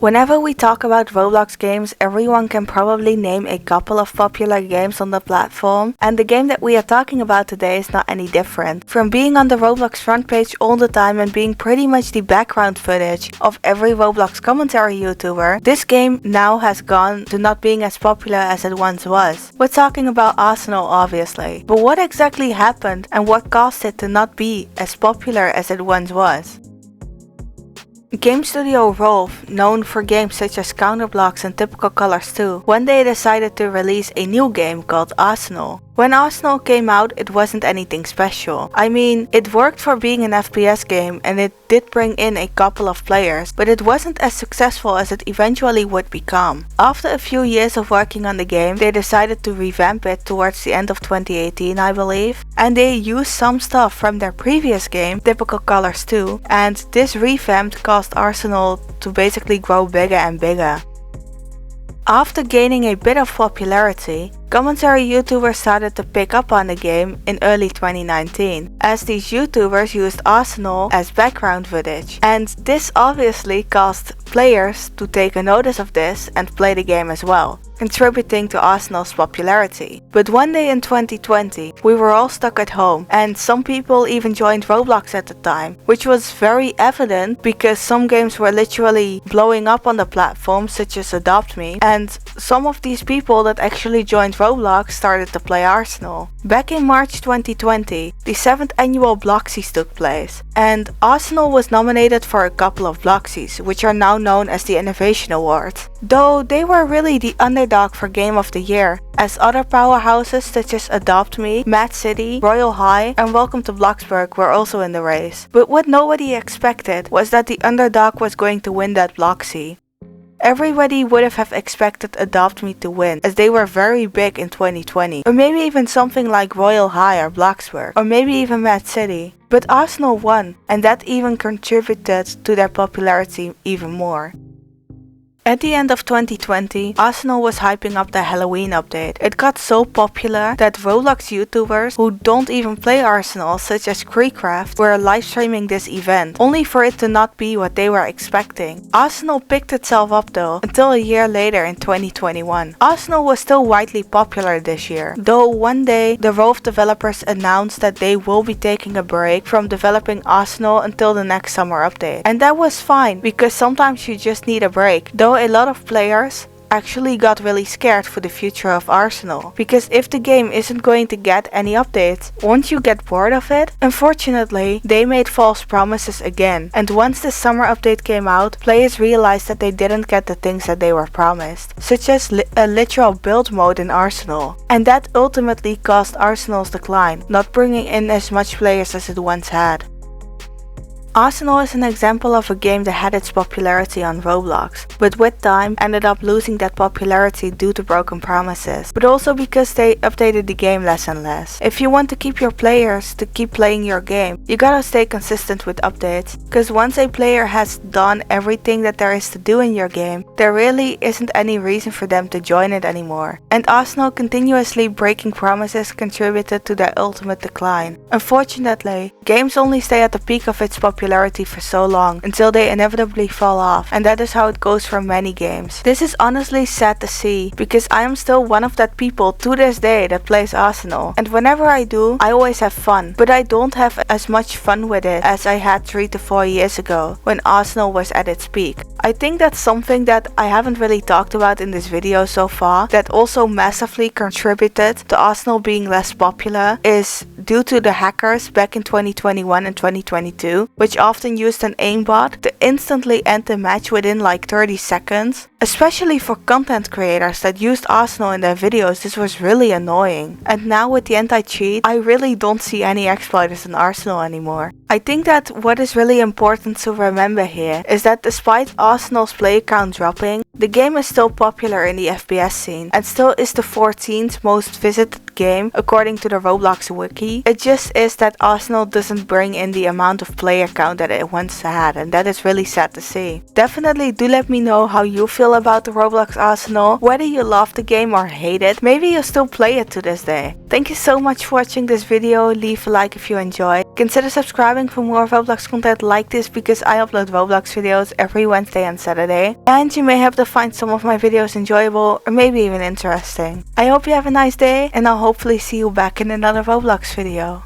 Whenever we talk about Roblox games, everyone can probably name a couple of popular games on the platform, and the game that we are talking about today is not any different. From being on the Roblox front page all the time and being pretty much the background footage of every Roblox commentary YouTuber, this game now has gone to not being as popular as it once was. We're talking about Arsenal, obviously, but what exactly happened and what caused it to not be as popular as it once was? Game studio Rolf, known for games such as Counterblocks and Typical Colors 2, one day decided to release a new game called Arsenal. When Arsenal came out, it wasn't anything special. I mean, it worked for being an FPS game and it did bring in a couple of players, but it wasn't as successful as it eventually would become. After a few years of working on the game, they decided to revamp it towards the end of 2018, I believe, and they used some stuff from their previous game, Typical Colors 2, and this revamp caused Arsenal to basically grow bigger and bigger. After gaining a bit of popularity, commentary YouTubers started to pick up on the game in early 2019, as these YouTubers used Arsenal as background footage, and this obviously caused players to take a notice of this and play the game as well, contributing to Arsenal's popularity. But one day in 2020, we were all stuck at home, and some people even joined Roblox at the time, which was very evident because some games were literally blowing up on the platform, such as Adopt Me, and some of these people that actually joined Roblox started to play Arsenal. Back in March 2020, the 7th annual Bloxys took place, and Arsenal was nominated for a couple of Bloxys, which are now known as the Innovation Awards. Though they were really the underdog for Game of the Year, as other powerhouses such as Adopt Me, Mad City, Royal High, and Welcome to Bloxburg were also in the race. But what nobody expected was that the underdog was going to win that Bloxy. Everybody would have expected Adopt Me to win, as they were very big in 2020, or maybe even something like Royal High or Bloxburg, or maybe even Mad City. But Arsenal won, and that even contributed to their popularity even more. At the end of 2020, Arsenal was hyping up the Halloween update. It got so popular that Roblox YouTubers who don't even play Arsenal, such as Creecraft, were live streaming this event, only for it to not be what they were expecting. Arsenal picked itself up though, until a year later in 2021. Arsenal was still widely popular this year, though one day the Rolf developers announced that they will be taking a break from developing Arsenal until the next summer update. And that was fine, because sometimes you just need a break, though a lot of players actually got really scared for the future of Arsenal, because if the game isn't going to get any updates, won't you get bored of it? Unfortunately, they made false promises again, and once the summer update came out, players realized that they didn't get the things that they were promised, such as a literal build mode in Arsenal, and that ultimately caused Arsenal's decline, not bringing in as much players as it once had. Arsenal is an example of a game that had its popularity on Roblox, but with time ended up losing that popularity due to broken promises, but also because they updated the game less and less. If you want to keep your players to keep playing your game, you gotta stay consistent with updates, because once a player has done everything that there is to do in your game, there really isn't any reason for them to join it anymore. And Arsenal continuously breaking promises contributed to their ultimate decline. Unfortunately, games only stay at the peak of its popularity for so long until they inevitably fall off, and that is how it goes for many games. This is honestly sad to see, because I am still one of that people to this day that plays Arsenal, and whenever I do, I always have fun, but I don't have as much fun with it as I had 3 to 4 years ago when Arsenal was at its peak. I think that's something that I haven't really talked about in this video so far, that also massively contributed to Arsenal being less popular, is due to the hackers back in 2021 and 2022, which often used an aimbot to instantly end the match within like 30 seconds. Especially for content creators that used Arsenal in their videos, this was really annoying. And now with the anti-cheat, I really don't see any exploiters in Arsenal anymore. I think that what is really important to remember here is that despite Arsenal's player count dropping, the game is still popular in the FPS scene and still is the 14th most visited game according to the Roblox wiki. It just is that Arsenal doesn't bring in the amount of player count that it once had, and that is really sad to see. Definitely do let me know how you feel about the Roblox Arsenal, whether you love the game or hate it. Maybe you still play it to this day. Thank you so much for watching this video. Leave a like if you enjoyed. Consider subscribing for more Roblox content like this because I upload Roblox videos every Wednesday and Saturday. And you may have to find some of my videos enjoyable or maybe even interesting. I hope you have a nice day and I'll hopefully see you back in another Roblox video.